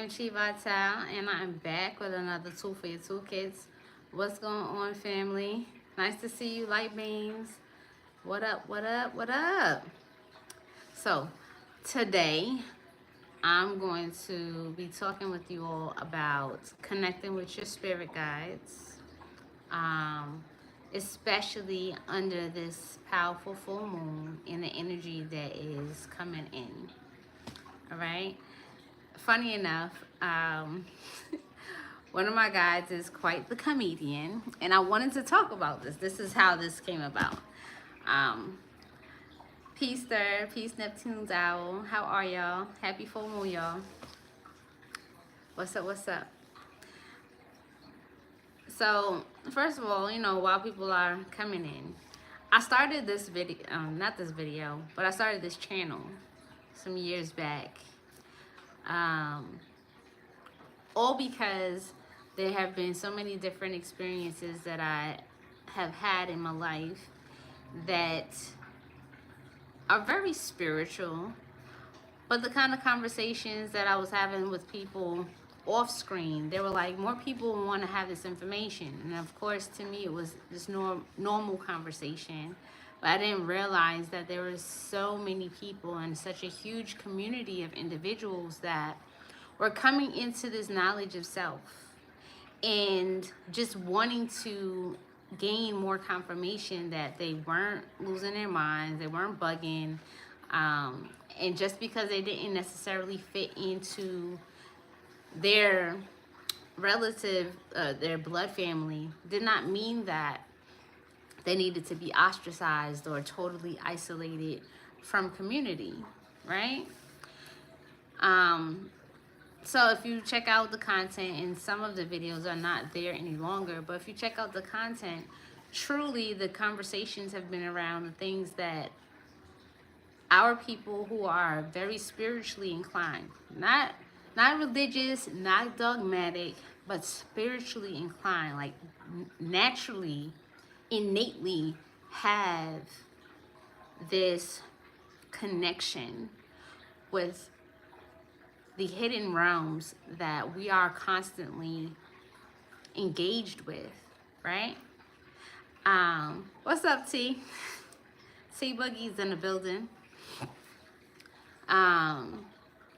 am ChiVital, and I'm back with another tool for your toolkits. What's going on, family? Nice to see you, light beams. What up, what up, what up? So, today, I'm going to be talking with you all about connecting with your spirit guides, um, especially under this powerful full moon and the energy that is coming in. All right? Funny enough, one of my guides is quite the comedian, and I wanted to talk about this. This is how this came about. Um, peace, Third. Peace, Neptune's Owl. How are y'all? Happy full moon, y'all. What's up? What's up? So, first of all, while people are coming in, I started this video, not this video, but I started this channel some years back. All because there have been so many different experiences that I have had in my life that are very spiritual, but the kind of conversations that I was having with people off screen, they were like, more people want to have this information. And of course, to me, it was just normal conversation. But I didn't realize that there were so many people and such a huge community of individuals that were coming into this knowledge of self and just wanting to gain more confirmation that they weren't losing their minds, they weren't bugging, and just because they didn't necessarily fit into their relative, their blood family, did not mean that they needed to be ostracized or totally isolated from community, right? So if you check out the content, and some of the videos are not there any longer, but if you check out the content, truly the conversations have been around the things that our people who are very spiritually inclined, not religious, not dogmatic, but spiritually inclined, like naturally, innately have this connection with the hidden realms that we are constantly engaged with, right? What's up, T? T Boogie's in the building.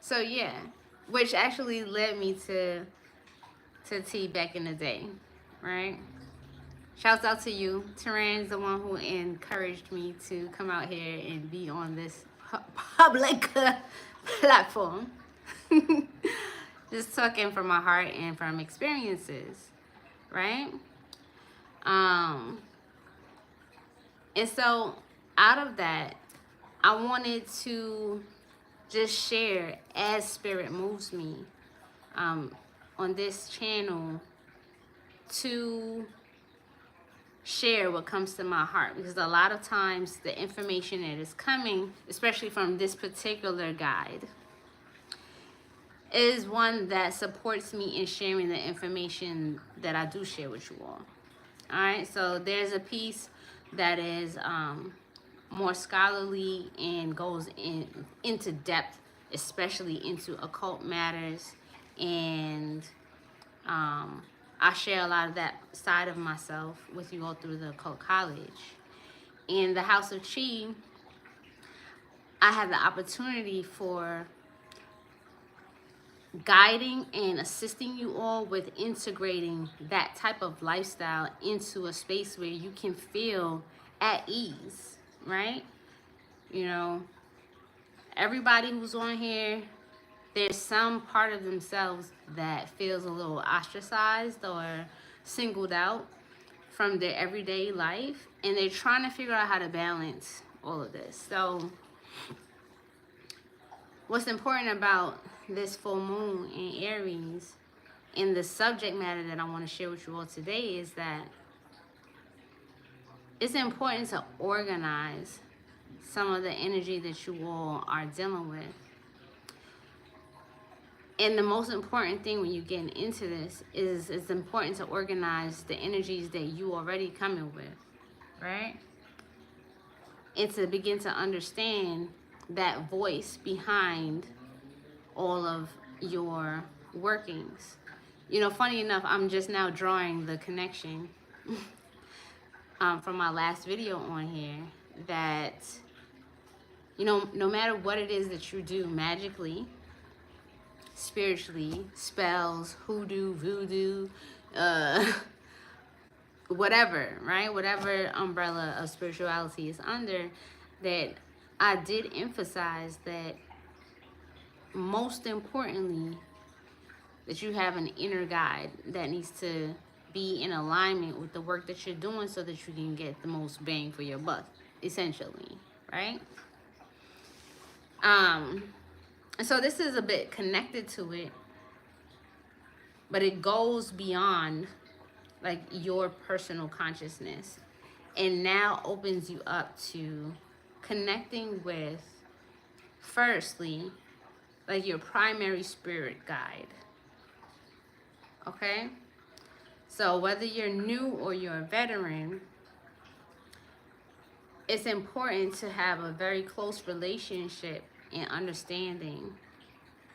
So yeah, which actually led me to T back in the day, right? Shouts out to you. Terran's the one who encouraged me to come out here and be on this public platform. Just talking from my heart and from experiences, right? And so out of that, I wanted to just share as spirit moves me on this channel to share what comes to my heart, because a lot of times the information that is coming, especially from this particular guide, is one that supports me in sharing the information that I do share with you all. All right, so there's a piece that is more scholarly and goes into depth, especially into occult matters, and I share a lot of that side of myself with you all through the occult college. In the House of Chi, I have the opportunity for guiding and assisting you all with integrating that type of lifestyle into a space where you can feel at ease, right? Everybody who's on here, there's some part of themselves that feels a little ostracized or singled out from their everyday life, and they're trying to figure out how to balance all of this. So what's important about this full moon in Aries and the subject matter that I want to share with you all today is that it's important to organize some of the energy that you all are dealing with. And the most important thing when you get into this is it's important to organize the energies that you already coming with, right? And to begin to understand that voice behind all of your workings. You know, funny enough, I'm just now drawing the connection from my last video on here that, you know, no matter what it is that you do magically, spiritually, spells, hoodoo, voodoo, uh, whatever, right? Whatever umbrella of spirituality is under, that I did emphasize that most importantly, that you have an inner guide that needs to be in alignment with the work that you're doing so that you can get the most bang for your buck, essentially, right? And so this is a bit connected to it, but it goes beyond like your personal consciousness and now opens you up to connecting with, firstly, like your primary spirit guide. Okay? So whether you're new or you're a veteran, it's important to have a very close relationship and understanding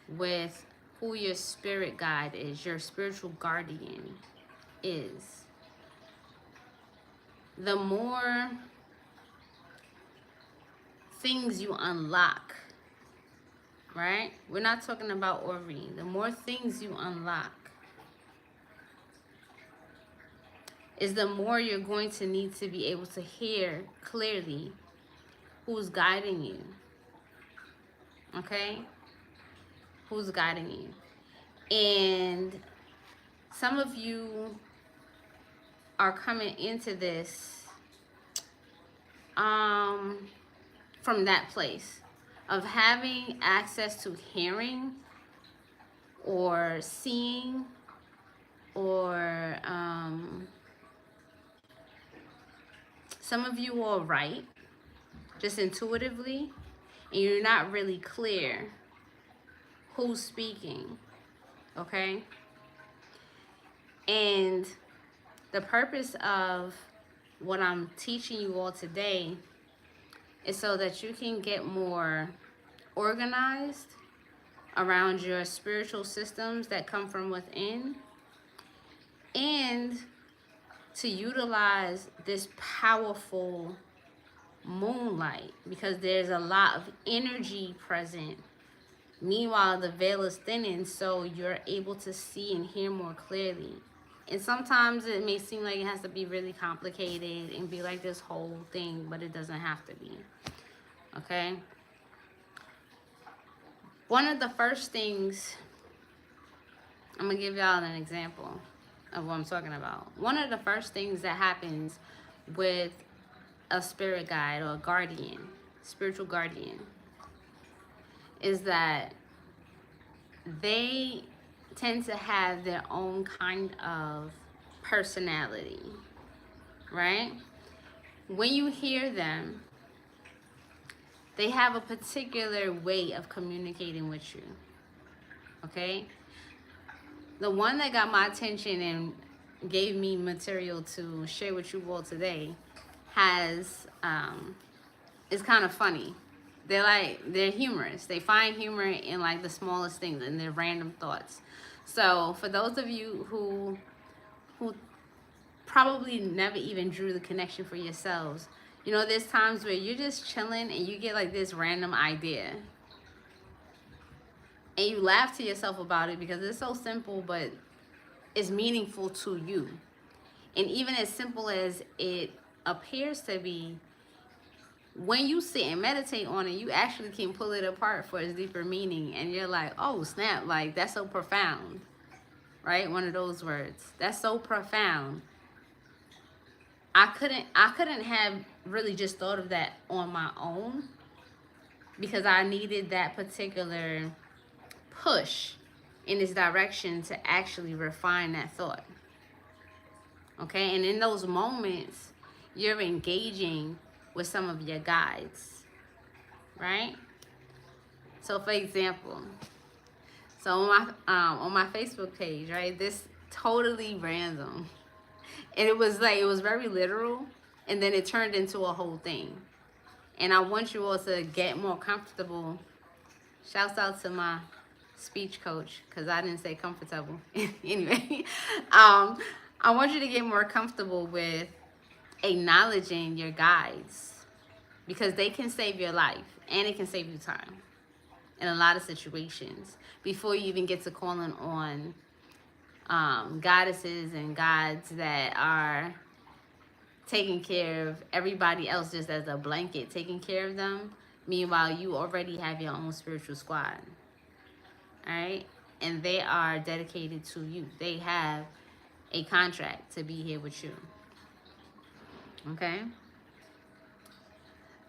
with who your spirit guide is, your spiritual guardian is. The more things you unlock, right? We're not talking about Ori. The more things you unlock is the more you're going to need to be able to hear clearly who's guiding you. Okay? Who's guiding you. And some of you are coming into this from that place of having access to hearing or seeing or some of you will write just intuitively and you're not really clear who's speaking, okay? And the purpose of what I'm teaching you all today is so that you can get more organized around your spiritual systems that come from within and to utilize this powerful moonlight because there's a lot of energy present. Meanwhile, the veil is thinning, so you're able to see and hear more clearly. And sometimes it may seem like it has to be really complicated and be like this whole thing, but it doesn't have to be. Okay? One of the first things, I'm going to give y'all an example of what I'm talking about. One of the first things that happens with a spirit guide or a guardian, spiritual guardian, is that they tend to have their own kind of personality, right? When you hear them, they have a particular way of communicating with you, okay? The one that got my attention and gave me material to share with you all today has, it's kind of funny. They're humorous. They find humor in like the smallest things and their random thoughts. So for those of you who probably never even drew the connection for yourselves, you know, there's times where you're just chilling and you get like this random idea. And you laugh to yourself about it because it's so simple, but it's meaningful to you. And even as simple as it appears to be, when you sit and meditate on it, you actually can pull it apart for its deeper meaning. And you're like, oh, snap, like that's so profound, right? One of those words. That's so profound. I couldn't have really just thought of that on my own because I needed that particular push in this direction to actually refine that thought. Okay, and in those moments, you're engaging with some of your guides, right? So for example, so on my Facebook page, right, this totally random. And it was very literal, and then it turned into a whole thing. And I want you all to get more comfortable. Shouts out to my speech coach, because I didn't say comfortable. Anyway, I want you to get more comfortable with acknowledging your guides, because they can save your life and it can save you time in a lot of situations before you even get to calling on goddesses and gods that are taking care of everybody else just as a blanket, taking care of them. Meanwhile, you already have your own spiritual squad, all right? And they are dedicated to you. They have a contract to be here with you, okay?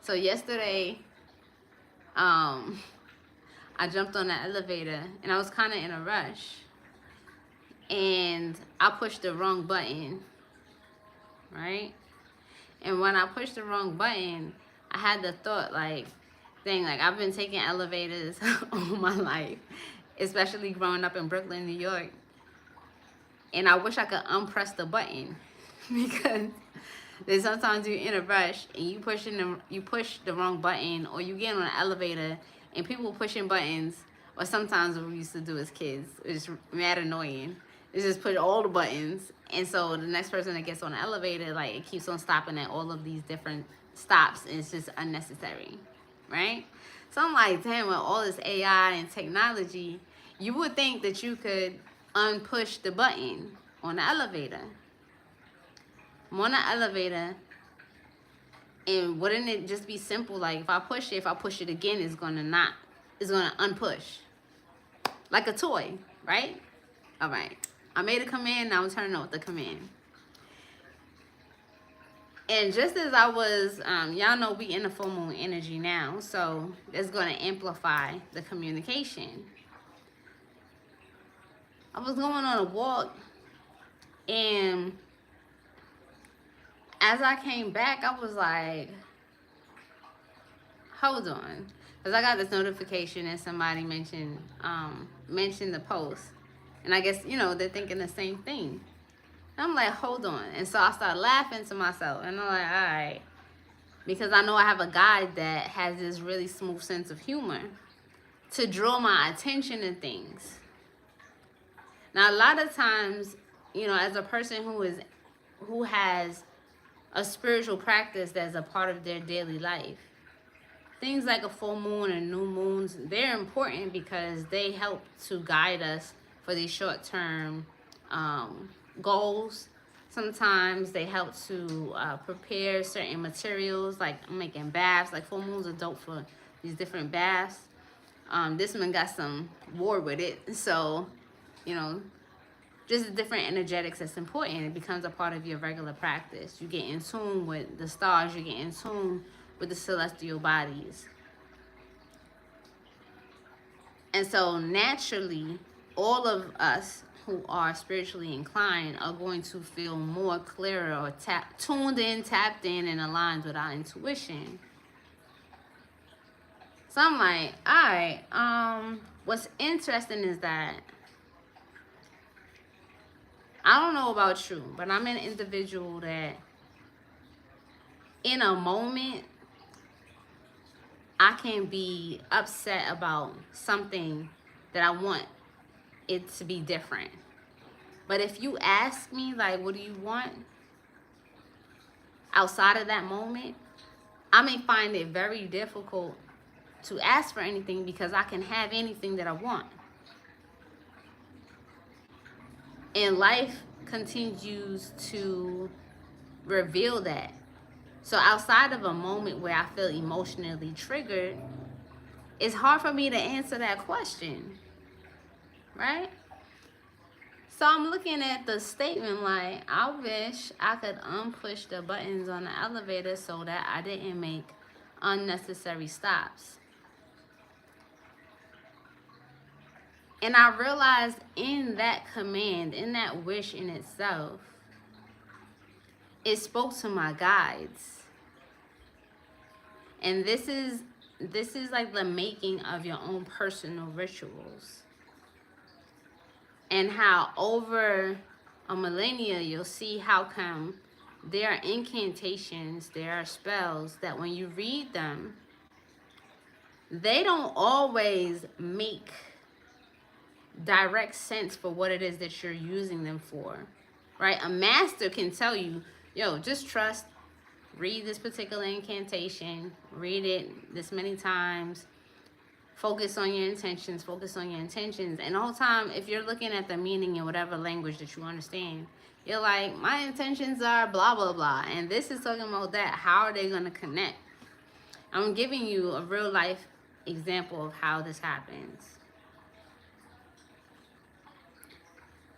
So yesterday, I jumped on the elevator and I was kind of in a rush. And I pushed the wrong button, right? And when I pushed the wrong button, I had the thought, like, dang, like, I've been taking elevators all my life, especially growing up in Brooklyn, New York. And I wish I could unpress the button because then sometimes you're in a rush and you push the wrong button, or you get on an elevator and people pushing buttons, or sometimes what we used to do as kids, it's mad annoying. It's just push all the buttons, and so the next person that gets on the elevator, like, it keeps on stopping at all of these different stops, and it's just unnecessary, right? So I'm like, damn, with all this AI and technology, you would think that you could unpush the button on the elevator. I'm on the elevator, and wouldn't it just be simple? Like, if I push it again, it's gonna unpush. Like a toy, right? All right. I made a command, now I'm turning off the command. And just as I was, y'all know we in the full moon energy now, so it's gonna amplify the communication. I was going on a walk, and as I came back, I was like, hold on. Because I got this notification that somebody mentioned the post. And I guess, they're thinking the same thing. And I'm like, hold on. And so I started laughing to myself. And I'm like, all right. Because I know I have a guide that has this really smooth sense of humor to draw my attention to things. Now, a lot of times, as a person who has a spiritual practice that's a part of their daily life, things like a full moon and new moons, they're important because they help to guide us for these short-term goals. Sometimes they help to prepare certain materials, like I'm making baths. Like, full moons are dope for these different baths. This one got some war with it, so just the different energetics that's important. It becomes a part of your regular practice. You get in tune with the stars. You get in tune with the celestial bodies. And so naturally, all of us who are spiritually inclined are going to feel more clearer, or tuned in, tapped in, and aligned with our intuition. So I'm like, all right, what's interesting is that, I don't know about you, but I'm an individual that in a moment, I can be upset about something that I want it to be different. But if you ask me, like, what do you want outside of that moment, I may find it very difficult to ask for anything because I can have anything that I want. And life continues to reveal that. So outside of a moment where I feel emotionally triggered, it's hard for me to answer that question, right? So I'm looking at the statement like, I wish I could unpush the buttons on the elevator so that I didn't make unnecessary stops. And I realized in that command, in that wish in itself, it spoke to my guides. And this is like the making of your own personal rituals. And how over a millennia, you'll see how come there are incantations, there are spells that when you read them, they don't always make direct sense for what it is that you're using them for, right? A master can tell you, yo, just trust, read this particular incantation, read it this many times, focus on your intentions, focus on your intentions. And the whole time, if you're looking at the meaning in whatever language that you understand, you're like, my intentions are blah, blah, blah. And this is talking about that. How are they going to connect? I'm giving you a real life example of how this happens.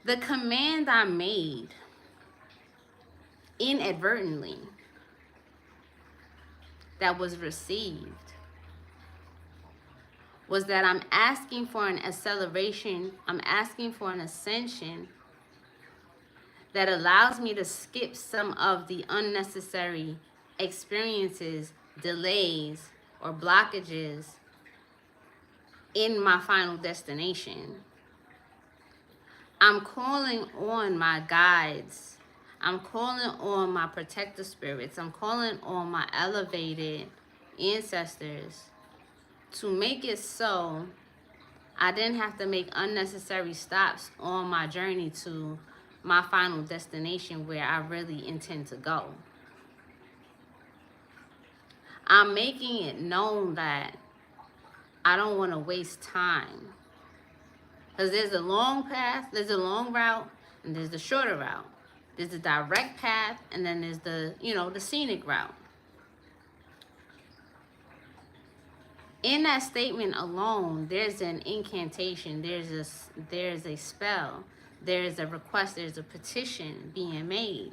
The command I made inadvertently that was received was that I'm asking for an acceleration, I'm asking for an ascension that allows me to skip some of the unnecessary experiences, delays, or blockages in my final destination. I'm calling on my guides. I'm calling on my protector spirits. I'm calling on my elevated ancestors to make it so I didn't have to make unnecessary stops on my journey to my final destination where I really intend to go. I'm making it known that I don't want to waste time. Because there's a long path, there's a long route, and there's the shorter route. There's the direct path, and then there's the, the scenic route. In that statement alone, there's an incantation, there's a spell, there's a request, there's a petition being made.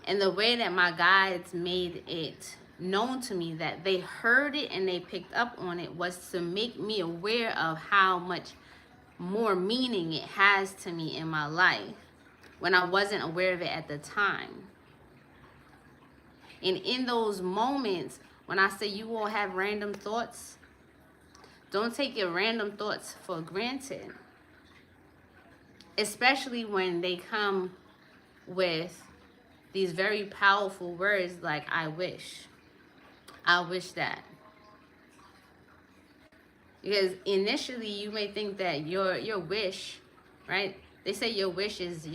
And the way that my guides made it known to me that they heard it and they picked up on it was to make me aware of how much more meaning it has to me in my life when I wasn't aware of it at the time. And in those moments, when I say you all have random thoughts, don't take your random thoughts for granted. Especially when they come with these very powerful words like, I wish. I wish that. Because initially you may think that your wish, right? They say your wish is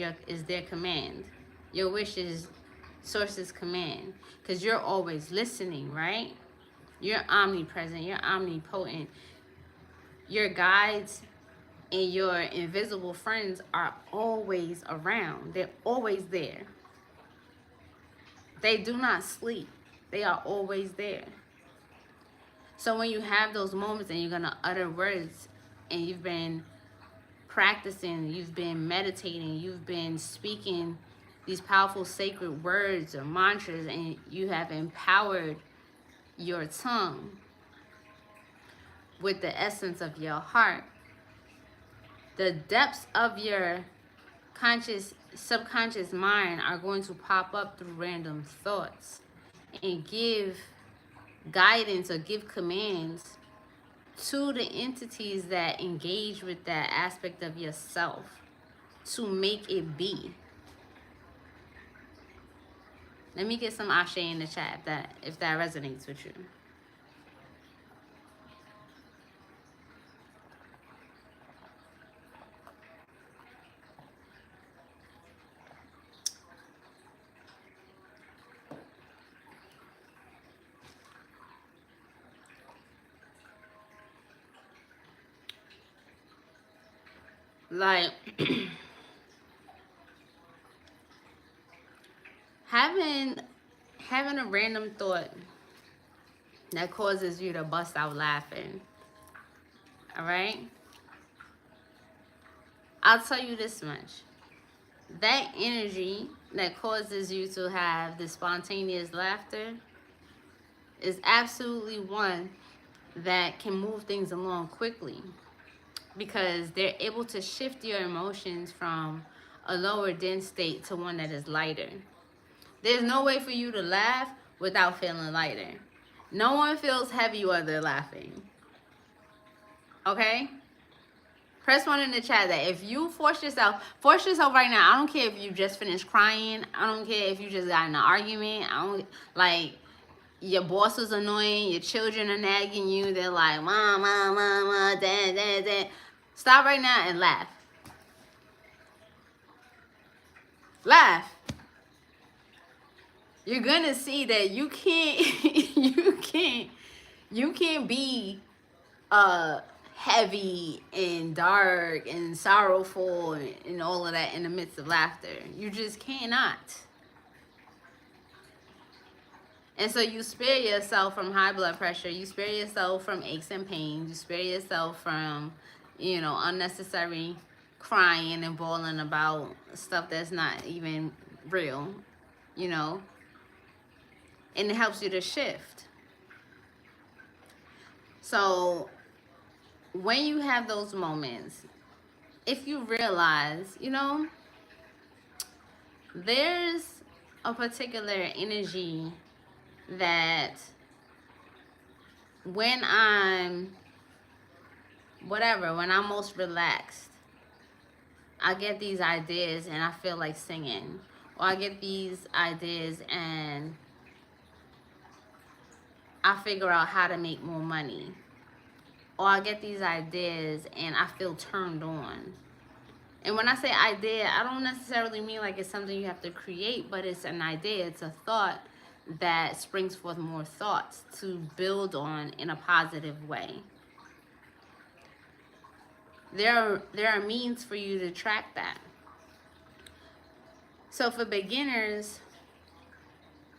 their command. Your wish is source's command. Because you're always listening, right? You're omnipresent. You're omnipotent. Your guides and your invisible friends are always around. They're always there. They do not sleep. They are always there. So when you have those moments and you're going to utter words and you've been practicing, you've been meditating, you've been speaking these powerful sacred words or mantras, and you have empowered your tongue with the essence of your heart, the depths of your subconscious mind are going to pop up through random thoughts and give guidance or give commands to the entities that engage with that aspect of yourself to make it be. Let me get some ashe in the chat if that resonates with you. Like, having a random thought that causes you to bust out laughing, all right? I'll tell you this much. That energy that causes you to have this spontaneous laughter is absolutely one that can move things along quickly, because they're able to shift your emotions from a lower dense state to one that is lighter. There's no way for you to laugh without feeling lighter. No one feels heavy while they're laughing. Okay? Press 1 in the chat that if you force yourself right now. I don't care if you just finished crying. I don't care if you just got in an argument. your boss is annoying, your children are nagging you, they're like, mom, mom, mom, mom, dad, dad, dad. Stop right now and laugh. Laugh. You're gonna see that you can't, you can't be heavy and dark and sorrowful and all of that in the midst of laughter. You just cannot. And so you spare yourself from high blood pressure. You spare yourself from aches and pains. You spare yourself from, you know, unnecessary crying and bawling about stuff that's not even real, you know. And it helps you to shift. So when you have those moments, if you realize, you know, there's a particular energy that when I'm when I'm most relaxed, I get these ideas and I feel like singing. Or I get these ideas and I figure out how to make more money. Or I get these ideas and I feel turned on. And when I say idea, I don't necessarily mean like it's something you have to create, but it's an idea, it's a thought that springs forth more thoughts to build on in a positive way. There are means for you to track that. So for beginners,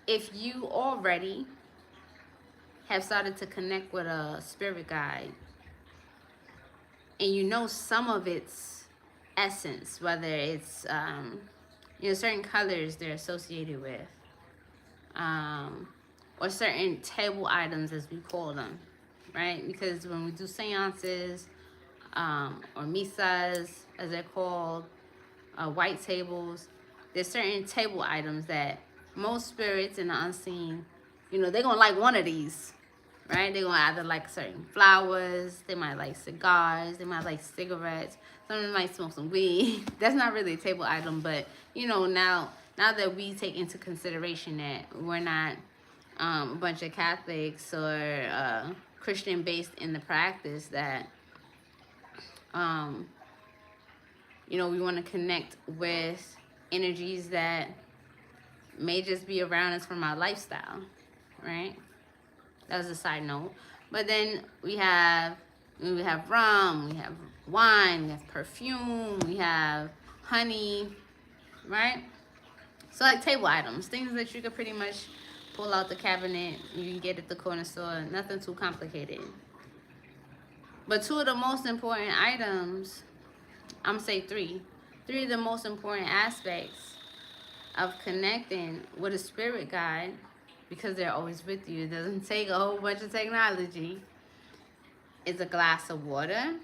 if you already have started to connect with a spirit guide and you know some of its essence, whether it's you know, certain colors they're associated with, or certain table items as we call them, right? Because when we do seances, or misas as they're called, white tables, there's certain table items that most spirits in the unseen, you know, they're gonna like one of these, right? They're gonna either like certain flowers, they might like cigars, they might like cigarettes, some of them might smoke some weed. That's not really a table item, but you know, now that we take into consideration that we're not a bunch of Catholics or Christian based in the practice, that you know, we want to connect with energies that may just be around us from our lifestyle, right? That was a side note. But then we have rum, we have wine, we have perfume, we have honey, right? So like table items, things that you could pretty much pull out the cabinet, you can get at the corner store, nothing too complicated. But two of the most important items, I'm gonna say three of the most important aspects of connecting with a spirit guide, because they're always with you, it doesn't take a whole bunch of technology, is a glass of water,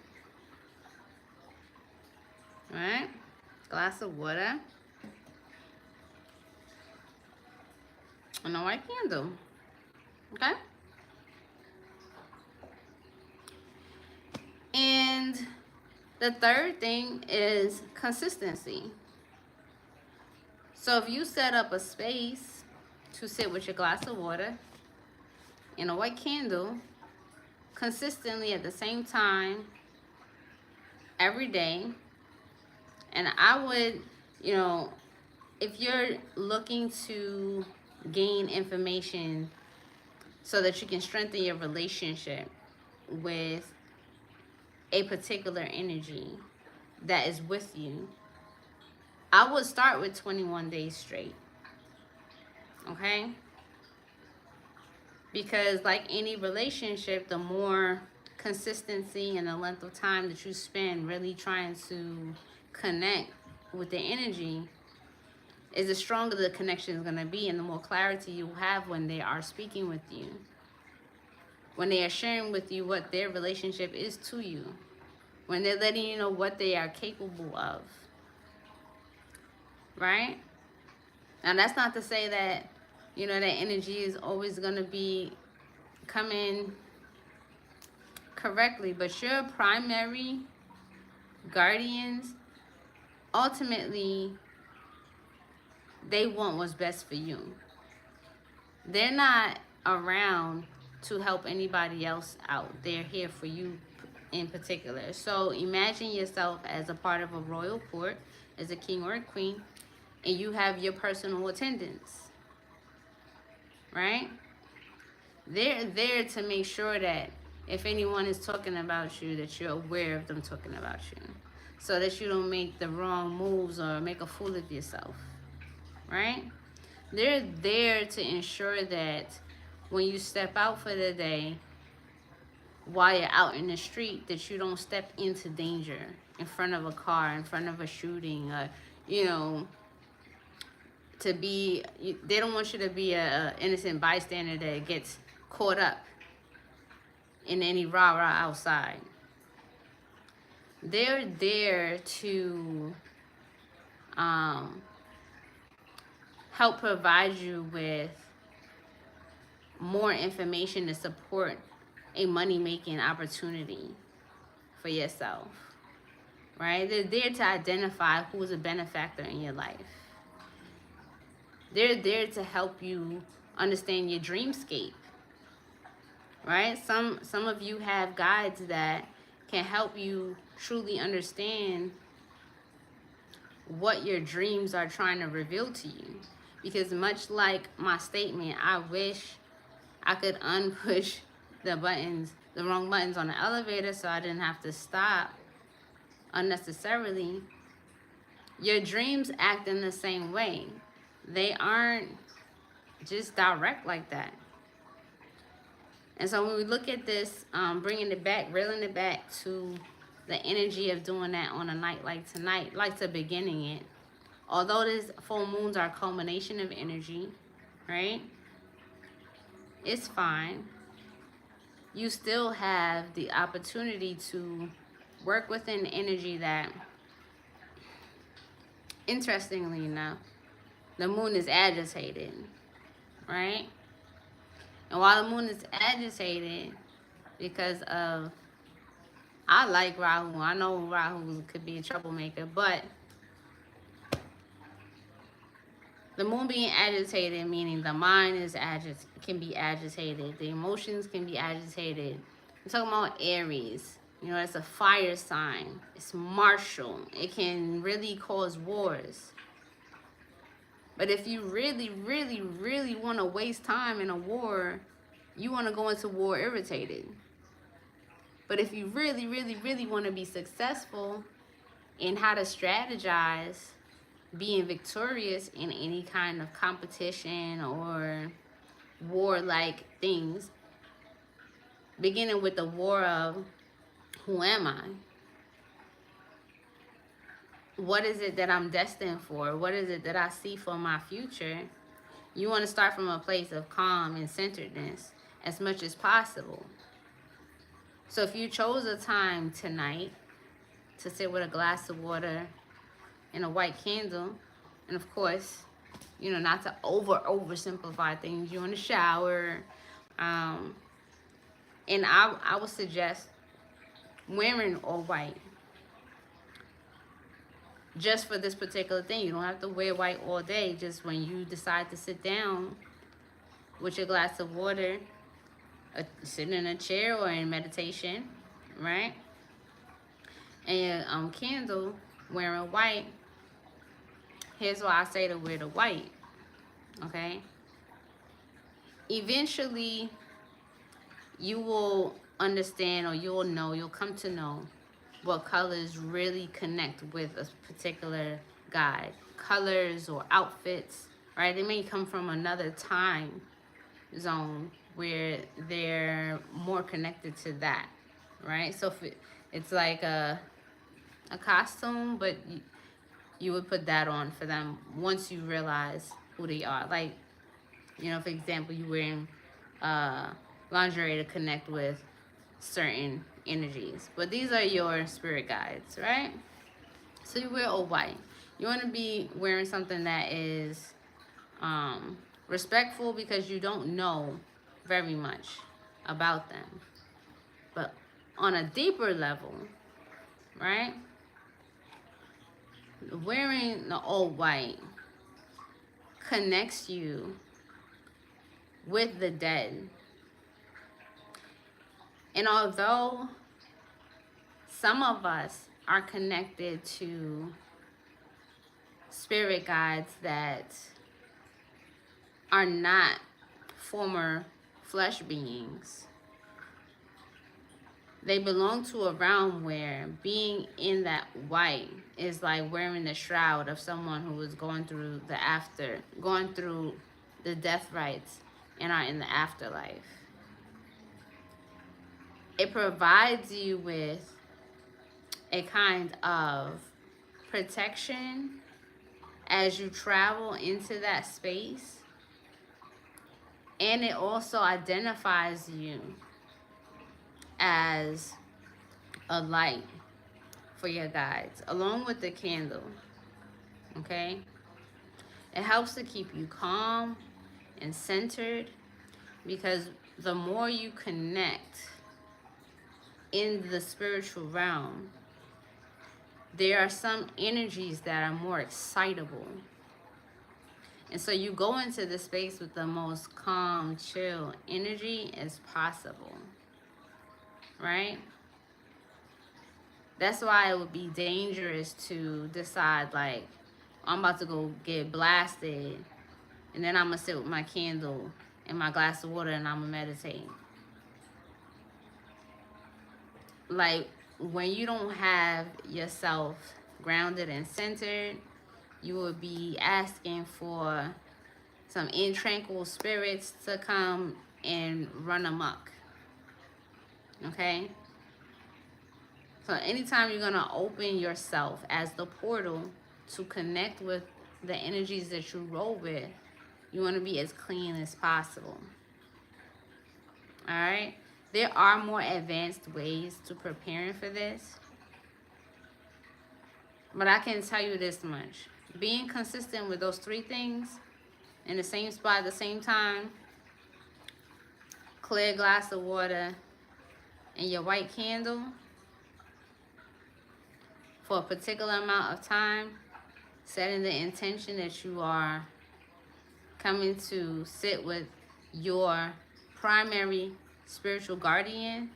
right? Glass of water and a white candle, okay? And the third thing is consistency. So if you set up a space to sit with your glass of water and a white candle consistently at the same time every day, and I would, you know, if you're looking to gain information so that you can strengthen your relationship with a particular energy that is with you, I would start with 21 days straight, okay? Because like any relationship, the more consistency and the length of time that you spend really trying to connect with the energy, is the stronger the connection is going to be, and the more clarity you have when they are speaking with you, when they are sharing with you what their relationship is to you, when they're letting you know what they are capable of, right? Now that's not to say that, you know, that energy is always going to be coming correctly, but your primary guardians, ultimately, they want what's best for you. They're not around to help anybody else out. They're here for you in particular. So imagine yourself as a part of a royal court, as a king or a queen, and you have your personal attendants, right? They're there to make sure that if anyone is talking about you, that you're aware of them talking about you, so that you don't make the wrong moves or make a fool of yourself, right? They're there to ensure that when you step out for the day, while you're out in the street, that you don't step into danger in front of a car, in front of a shooting, you know, to be, they don't want you to be a innocent bystander that gets caught up in any rah-rah outside. They're there to help provide you with more information to support a money-making opportunity for yourself, right? They're there to identify who's a benefactor in your life. They're there to help you understand your dreamscape, right? Some of you have guides that can help you truly understand what your dreams are trying to reveal to you. Because much like my statement, I wish I could unpush the buttons, the wrong buttons on the elevator, so I didn't have to stop unnecessarily. Your dreams act in the same way. They aren't just direct like that. And so when we look at this, bringing it back, reeling it back to the energy of doing that on a night like tonight, like the beginning it. Although these full moons are a culmination of energy, right? It's fine. You still have the opportunity to work within energy that, interestingly enough, the moon is agitated, right? And while the moon is agitated, because of, I like Rahu. I know Rahu could be a troublemaker, but the moon being agitated, meaning the mind is can be agitated, the emotions can be agitated. I'm talking about Aries. You know, it's a fire sign. It's martial. It can really cause wars. But if you really, really, really want to waste time in a war, you want to go into war irritated. But if you really, really, really want to be successful in how to strategize, being victorious in any kind of competition or war-like things, beginning with the war of who am I? What is it that I'm destined for? What is it that I see for my future? You want to start from a place of calm and centeredness as much as possible. So if you chose a time tonight to sit with a glass of water and a white candle, and of course, you know, not to oversimplify things, you're in the shower, and I would suggest wearing all white just for this particular thing. You don't have to wear white all day. Just when you decide to sit down with your glass of water, sitting in a chair or in meditation, right? And your candle, wearing white. Here's why I say to wear the white, okay? Eventually, you will understand, or you'll come to know what colors really connect with a particular guide. Colors or outfits, right? They may come from another time zone where they're more connected to that, right? So if it's like a costume, but you would put that on for them once you realize who they are. Like, you know, for example, you wearing lingerie to connect with certain energies. But these are your spirit guides, right? So you wear all white. You want to be wearing something that is respectful, because you don't know very much about them. But on a deeper level, right? Wearing the all white connects you with the dead. And although some of us are connected to spirit guides that are not former flesh beings, they belong to a realm where being in that white is like wearing the shroud of someone who is going through the death rites and are in the afterlife. It provides you with a kind of protection as you travel into that space, and it also identifies you as a light for your guides, along with the candle. Okay? It helps to keep you calm and centered, because the more you connect in the spiritual realm, there are some energies that are more excitable. And so you go into the space with the most calm, chill energy as possible. Right? That's why it would be dangerous to decide, like, I'm about to go get blasted, and then I'm going to sit with my candle and my glass of water and I'm going to meditate. Like, when you don't have yourself grounded and centered, you would be asking for some intranquil spirits to come and run amok. Okay? So anytime you're going to open yourself as the portal to connect with the energies that you roll with, you want to be as clean as possible. All right? There are more advanced ways to preparing for this. But I can tell you this much. Being consistent with those 3 things in the same spot at the same time, clear glass of water and your white candle for a particular amount of time, setting the intention that you are coming to sit with your primary spiritual guardian,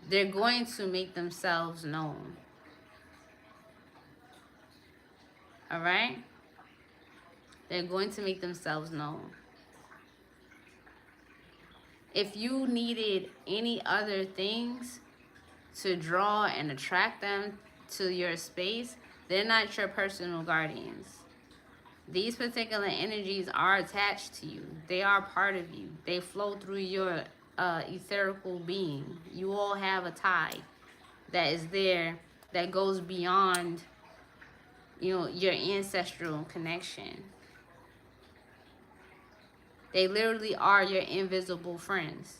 they're going to make themselves known. All right? They're going to make themselves known. If you needed any other things to draw and attract them to your space, they're not your personal guardians. These particular energies are attached to you. They are part of you. They flow through your etherical being. You all have a tie that is there that goes beyond, your ancestral connection. They literally are your invisible friends.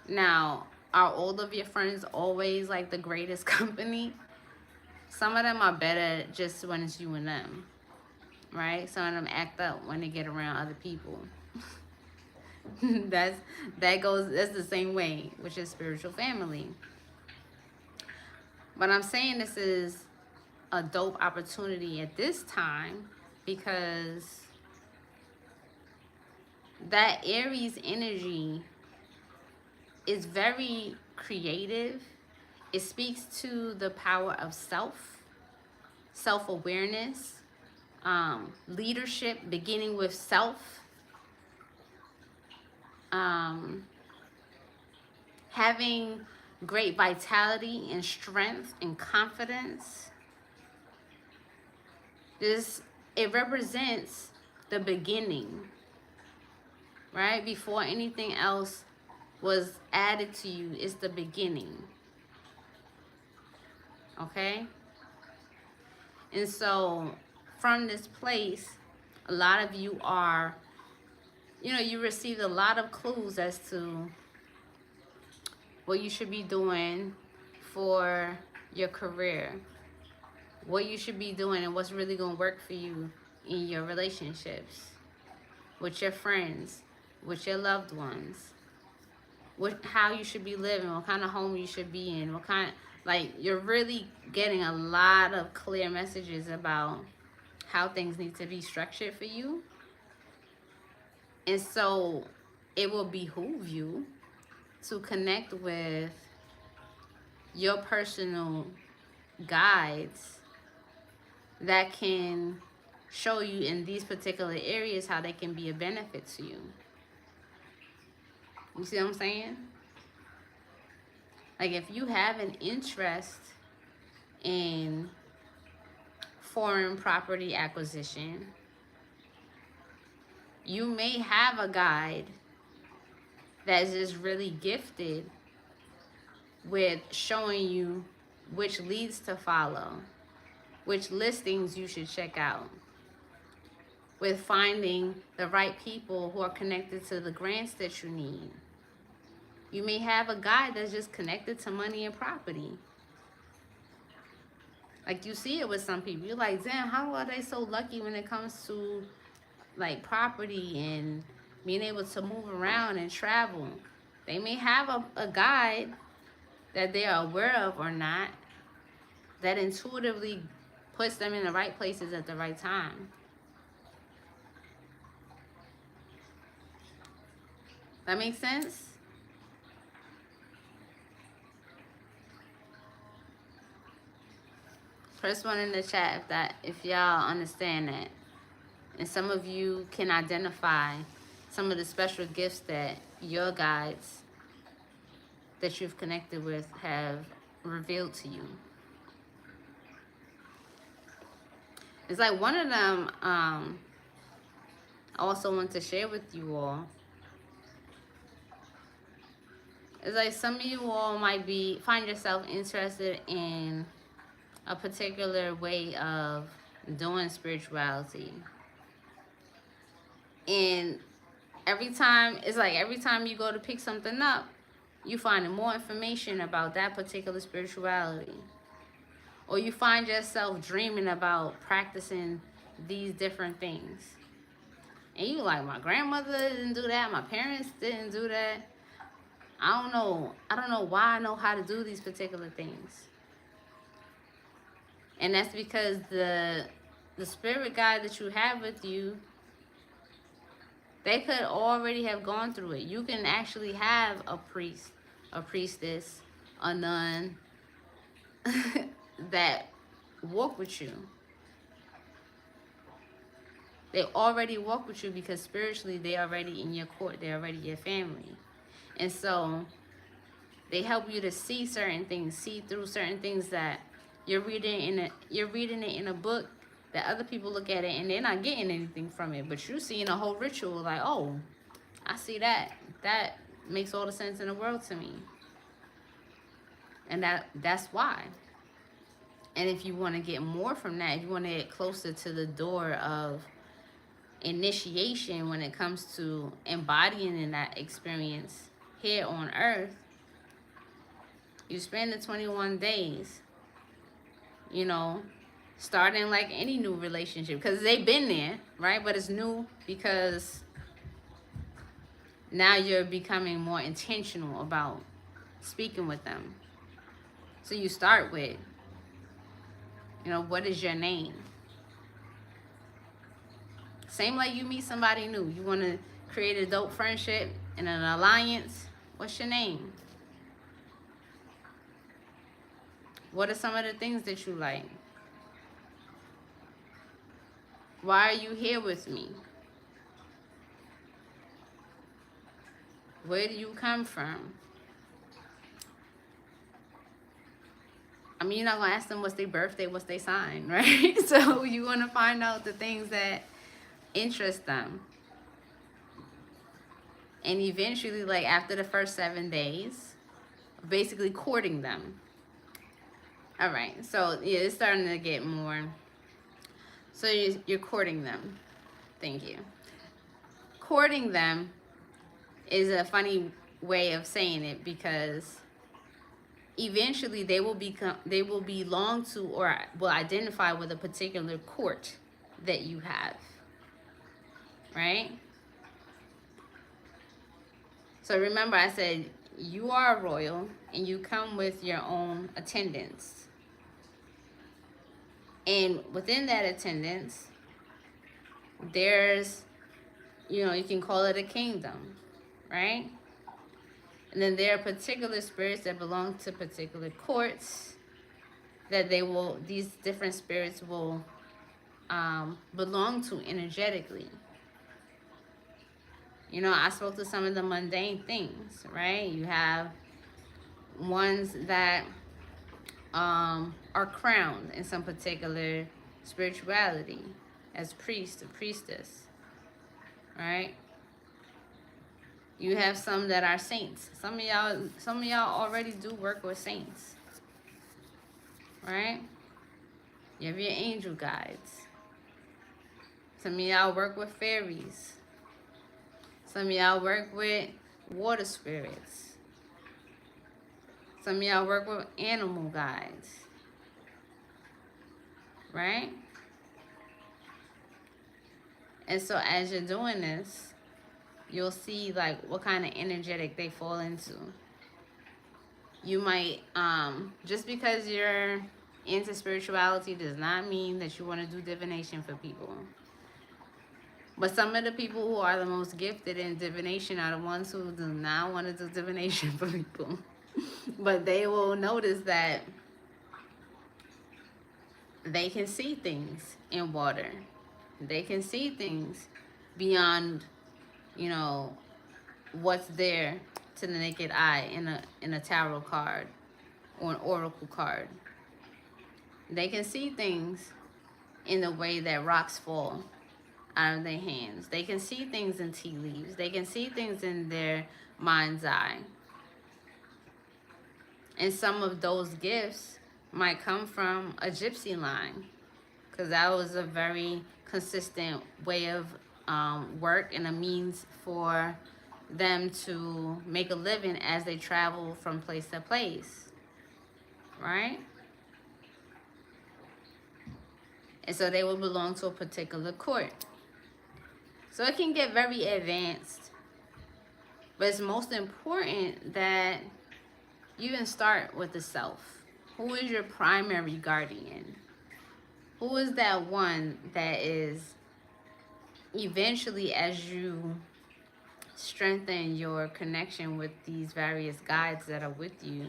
Now, are all of your friends always like the greatest company? Some of them are better just when it's you and them, right? Some of them act up when they get around other people. That's the same way with your spiritual family. But I'm saying this is a dope opportunity at this time because that Aries energy is very creative. It speaks to the power of self-awareness, leadership, beginning with self, having great vitality and strength and confidence. It represents the beginning, right? Before anything else was added to you, it's the beginning. Okay? And so from this place, a lot of you are, you received a lot of clues as to what you should be doing for your career, what you should be doing and what's really going to work for you in your relationships, with your friends, with your loved ones, how you should be living, what kind of home you should be in, you're really getting a lot of clear messages about how things need to be structured for you. And so it will behoove you to connect with your personal guides that can show you in these particular areas how they can be a benefit to you. You see what I'm saying? Like if you have an interest in foreign property acquisition, you may have a guide that's just really gifted with showing you which leads to follow, which listings you should check out, with finding the right people who are connected to the grants that you need. You may have a guide that's just connected to money and property. Like you see it with some people. You're like, damn, how are they so lucky when it comes to like property and being able to move around and travel? They may have a guide that they are aware of or not that intuitively puts them in the right places at the right time. That makes sense? Press 1 in the chat if y'all understand that. And some of you can identify some of the special gifts that your guides that you've connected with have revealed to you. It's like one of them I also want to share with you all. It's like some of you all might find yourself interested in a particular way of doing spirituality. And every time you go to pick something up, you find more information about that particular spirituality. Or you find yourself dreaming about practicing these different things. And you like, my grandmother didn't do that, my parents didn't do that. I don't know why I know how to do these particular things. And that's because the spirit guide that you have with you, they could already have gone through it. You can actually have a priest, a priestess, a nun that walk with you. They already walk with you because spiritually they already in your court. They're already your family. And so they help you to see certain things, see through certain things that you're reading it in a book that other people look at it and they're not getting anything from it. But you're seeing a whole ritual like, oh, I see that. That makes all the sense in the world to me. And that's why. And if you want to get more from that, if you want to get closer to the door of initiation when it comes to embodying in that experience here on earth, you spend the 21 days, you know, starting like any new relationship, because they've been there, right? But it's new because now you're becoming more intentional about speaking with them. So you start with, you know, what is your name? Same like you meet somebody new. You want to create a dope friendship and an alliance. What's your name? What are some of the things that you like? Why are you here with me? Where do you come from? I mean, you're not going to ask them what's their birthday, what's their sign, right? So you want to find out the things that interest them. And eventually, like after the first 7 days, basically courting them. All right, so yeah, it's starting to get more. So you're courting them. Thank you. Courting them is a funny way of saying it because eventually they will belong to or will identify with a particular court that you have, right? So remember I said you are a royal and you come with your own attendants. And within that attendance, There's, you can call it a kingdom, right? And then there are particular spirits that belong to particular courts that these different spirits will belong to energetically. I spoke to some of the mundane things, right? You have ones that are crowned in some particular spirituality as priest or priestess, right? You have some that are saints. Some of y'all already do work with saints, right? You have your angel guides. Some of y'all work with fairies. Some of y'all work with water spirits. Some of y'all work with animal guides, right? And so as you're doing this, you'll see like what kind of energetic they fall into. You might, just because you're into spirituality does not mean that you want to do divination for people. But some of the people who are the most gifted in divination are the ones who do not want to do divination for people. But they will notice that they can see things in water. They can see things beyond, what's there to the naked eye in a tarot card or an oracle card. They can see things in the way that rocks fall out of their hands. They can see things in tea leaves. They can see things in their mind's eye. And some of those gifts might come from a gypsy line, because that was a very consistent way of work and a means for them to make a living as they travel from place to place, right? And so they will belong to a particular court. So it can get very advanced, but it's most important that you can start with the self. Who is your primary guardian? Who is that one that is eventually, as you strengthen your connection with these various guides that are with you,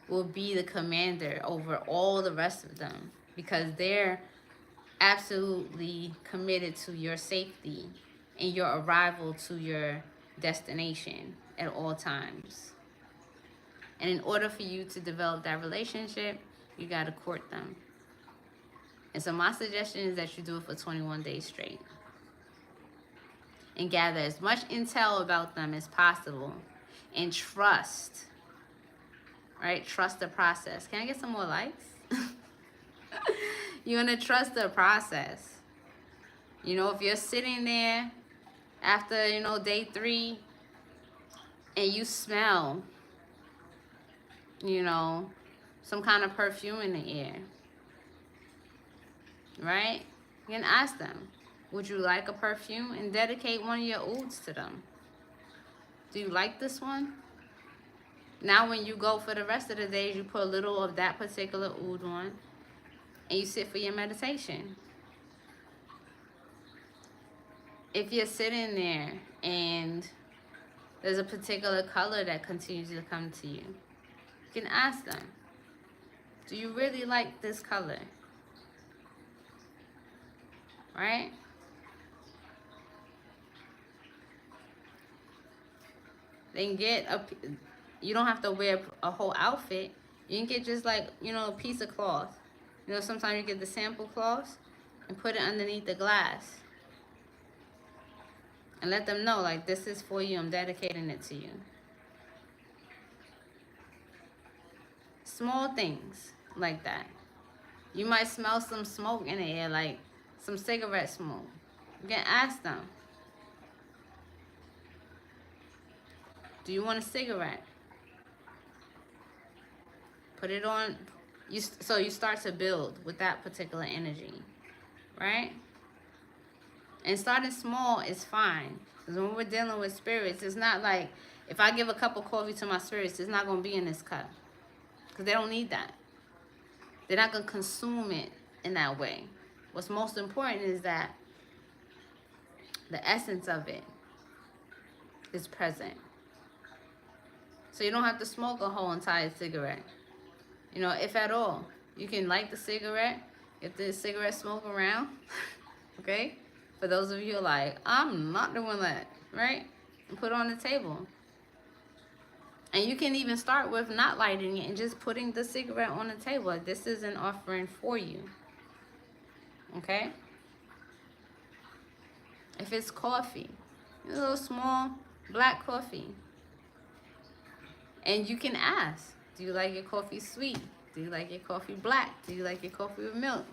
will be the commander over all the rest of them, because they're absolutely committed to your safety and your arrival to your destination at all times. And in order for you to develop that relationship, you got to court them. And so my suggestion is that you do it for 21 days straight and gather as much intel about them as possible and trust, right? Trust the process. Can I get some more likes? You're going to trust the process. If you're sitting there after, day 3 and you smell, some kind of perfume in the air, right? You can ask them, would you like a perfume? And dedicate one of your ouds to them. Do you like this one? Now when you go for the rest of the days, you put a little of that particular oud on and you sit for your meditation. If you're sitting there and there's a particular color that continues to come to you, you can ask them, do you really like this color? Right? Then you don't have to wear a whole outfit. You can get just like, a piece of cloth. Sometimes you get the sample cloth and put it underneath the glass. And let them know, like, this is for you. I'm dedicating it to you. Small things like that. You might smell some smoke in the air, like some cigarette smoke. You can ask them, do you want a cigarette? Put it on. So you start to build with that particular energy, right? And starting small is fine. Because when we're dealing with spirits, it's not like if I give a cup of coffee to my spirits, it's not going to be in this cup. Because they don't need that. They're not going to consume it in that way. What's most important is that the essence of it is present. So you don't have to smoke a whole entire cigarette. You know, if at all. You can light the cigarette, get the cigarette smoke around, okay? For those of you who are like, I'm not doing that, right? And put it on the table. And you can even start with not lighting it and just putting the cigarette on the table. Like, this is an offering for you, okay? If it's coffee, a little small black coffee. And you can ask, do you like your coffee sweet? Do you like your coffee black? Do you like your coffee with milk?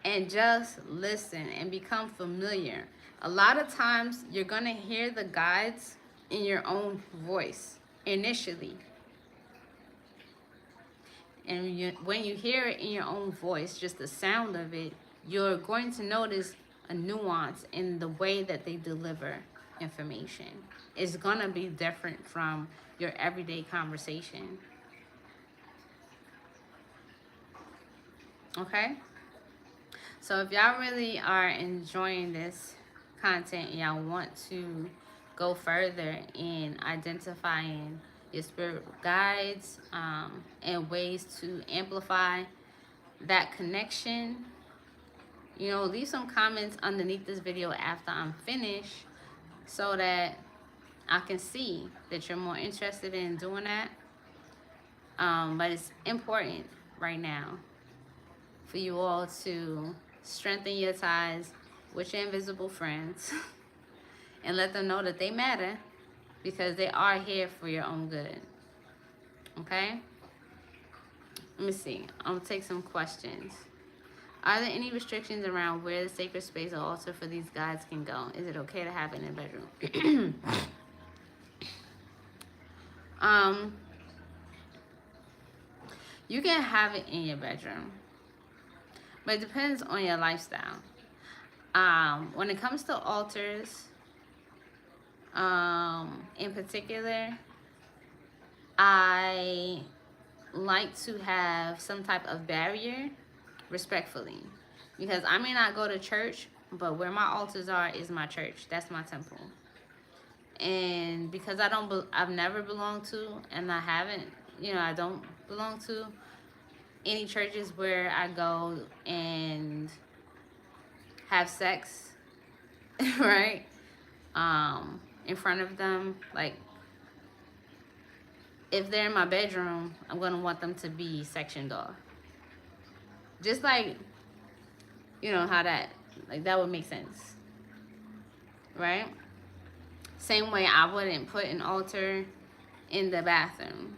And just listen and become familiar. A lot of times you're going to hear the guides in your own voice initially. And when you hear it in your own voice, just the sound of it, you're going to notice a nuance in the way that they deliver information. It's going to be different from your everyday conversation. Okay? So if y'all really are enjoying this content and y'all want to go further in identifying your spirit guides and ways to amplify that connection, you know, leave some comments underneath this video after I'm finished so that I can see that you're more interested in doing that. But it's important right now for you all to strengthen your ties with your invisible friends and let them know that they matter because they are here for your own good. Okay? Let me see. I'm going to take some questions. Are there any restrictions around where the sacred space or altar for these guides can go? Is it okay to have it in the bedroom? You can have it in your bedroom, but it depends on your lifestyle. When it comes to altars, in particular, I like to have some type of barrier, respectfully, because I may not go to church, but where my altars are is my church. That's my temple. And because I've never belonged to, and I haven't, I don't belong to any churches where I go and have sex, right? In front of them. Like, if they're in my bedroom, I'm gonna want them to be sectioned off. Just like, how that would make sense, right? Same way I wouldn't put an altar in the bathroom.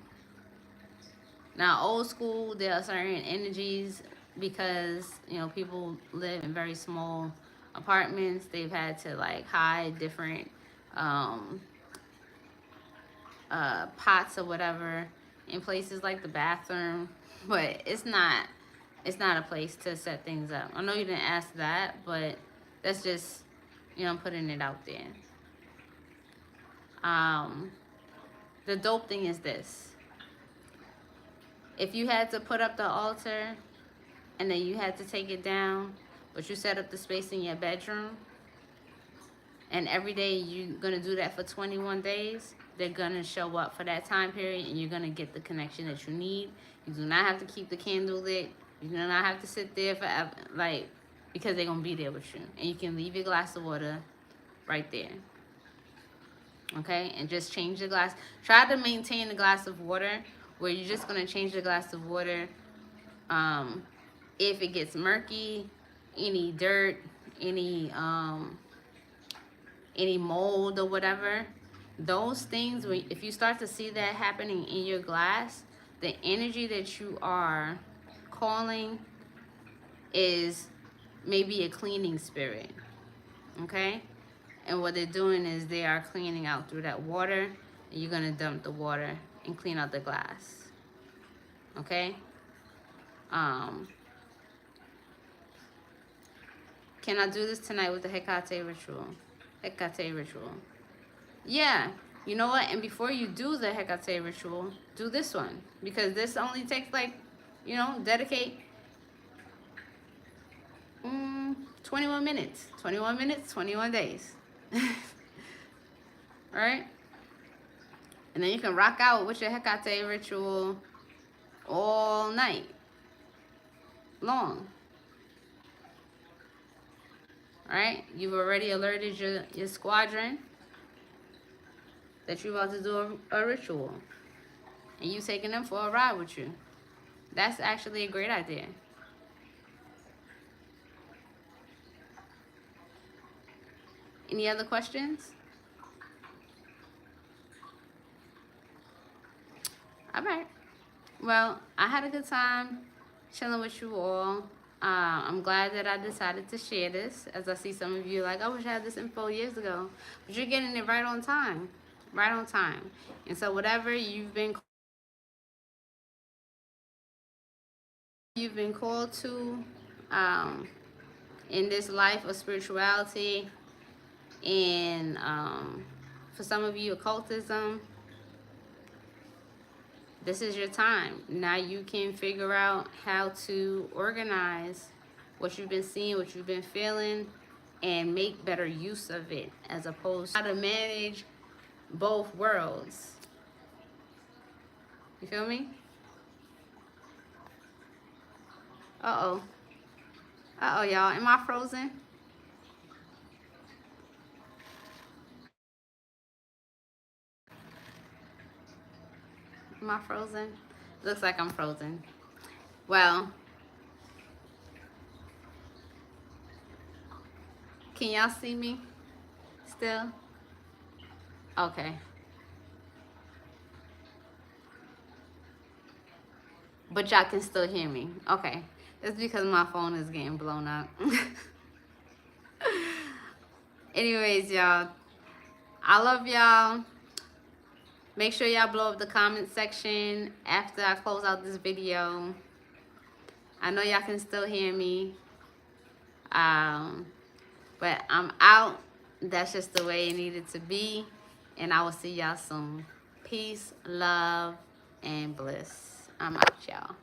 Now, old school, there are certain energies because, people live in very small apartments. They've had to hide different pots or whatever in places like the bathroom, but it's not a place to set things up. I know you didn't ask that, but that's just, I'm putting it out there. The dope thing is this. If you had to put up the altar and then you had to take it down, but you set up the space in your bedroom, and every day you're going to do that for 21 days, they're going to show up for that time period and you're going to get the connection that you need. You do not have to keep the candle lit. You do not have to sit there forever, because they're going to be there with you. And you can leave your glass of water right there. Okay? And just change the glass. Try to maintain the glass of water where you're just going to change the glass of water. If it gets murky, any dirt, any mold or whatever, those things, if you start to see that happening in your glass, the energy that you are calling is maybe a cleaning spirit. Okay? And what they're doing is they are cleaning out through that water, and you're going to dump the water and clean out the glass. Okay? Can I do this tonight with the Hecate ritual? Hecate ritual. Yeah. You know what? And before you do the Hecate ritual, do this one. Because this only takes dedicate 21 minutes. 21 minutes, 21 days. All right? And then you can rock out with your Hecate ritual all night long. All right? You've already alerted your squadron that you're about to do a ritual. And you taking them for a ride with you. That's actually a great idea. Any other questions? All right. Well, I had a good time chilling with you all. I'm glad that I decided to share this, as I see some of you like, I wish I had this info years ago. But you're getting it right on time. Right on time. And so whatever you've been called to in this life of spirituality, and for some of you, occultism, this is your time. Now you can figure out how to organize what you've been seeing, what you've been feeling, and make better use of it, as opposed to how to manage both worlds. You feel me? Uh-oh. Uh-oh, y'all. Am I frozen? Am I frozen? Looks like I'm frozen. Well, can y'all see me still? Okay. But y'all can still hear me. Okay. It's because my phone is getting blown up. Anyways, y'all, I love y'all. Make sure y'all blow up the comment section after I close out this video. I know y'all can still hear me. But I'm out. That's just the way it needed to be. And I will see y'all soon. Peace, love, and bliss. I'm out, y'all.